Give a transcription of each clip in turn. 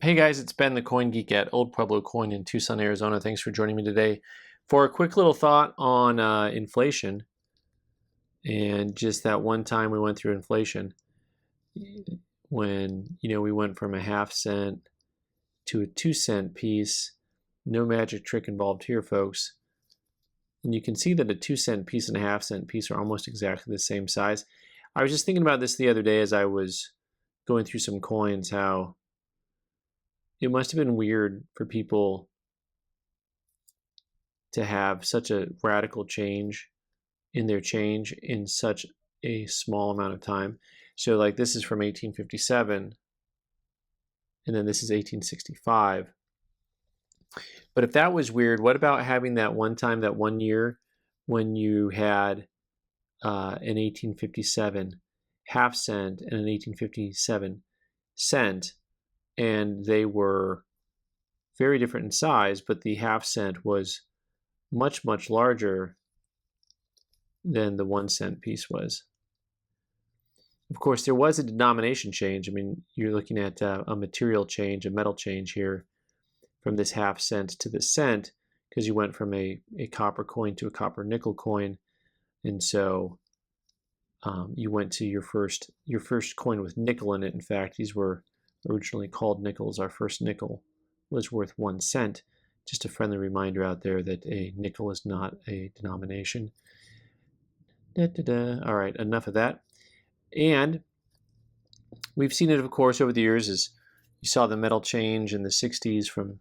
Hey guys, it's Ben the Coin Geek at Old Pueblo Coin in Tucson, Arizona. Thanks for joining me today for a quick little thought on inflation and just that one time we went through inflation when we went from a half-cent to a 2-cent piece. No magic trick involved here, folks. And you can see that a 2-cent piece and a half-cent piece are almost exactly the same size. I was just thinking about this the other day as I was going through some coins, how it must have been weird for people to have such a radical change in their change in such a small amount of time. So like this is from 1857, and then this is 1865. But if that was weird, what about having that one time, that one year, when you had an 1857 half cent and an 1857 cent, and they were very different in size, but the half cent was much, much larger than the 1-cent piece was. Of course, there was a denomination change. I mean, you're looking at a material change, a metal change here from this half cent to the cent, because you went from a copper coin to a copper nickel coin. And so you went to your first coin with nickel in it. In fact, these were originally called nickels. Our first nickel was worth 1 cent. Just a friendly reminder out there that a nickel is not a denomination. All right, enough of that. And we've seen it, of course, over the years as you saw the metal change in the 60s from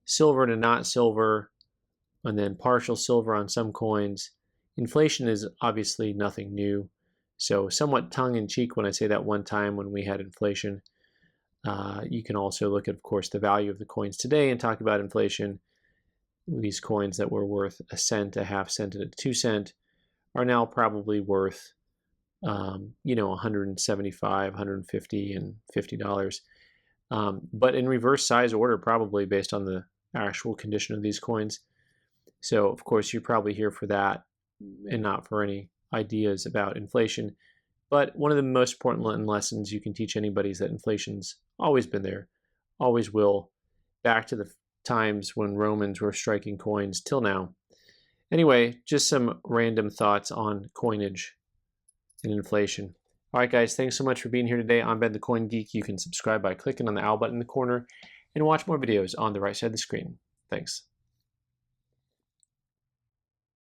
silver to not silver, and then partial silver on some coins. Inflation is obviously nothing new. So somewhat tongue-in-cheek when I say that one time when we had inflation. You can also look at, of course, the value of the coins today and talk about inflation. These coins that were worth a cent, a half cent, and a 2-cent are now probably worth, 175, 150, and $50. But in reverse size order, probably based on the actual condition of these coins. So, of course, you're probably here for that and not for any ideas about inflation. But one of the most important lessons you can teach anybody is that inflation's always been there, always will, back to the times when Romans were striking coins till now. Anyway, just some random thoughts on coinage and inflation. All right, guys, thanks so much for being here today. I'm Ben the Coin Geek. You can subscribe by clicking on the owl button in the corner and watch more videos on the right side of the screen. Thanks.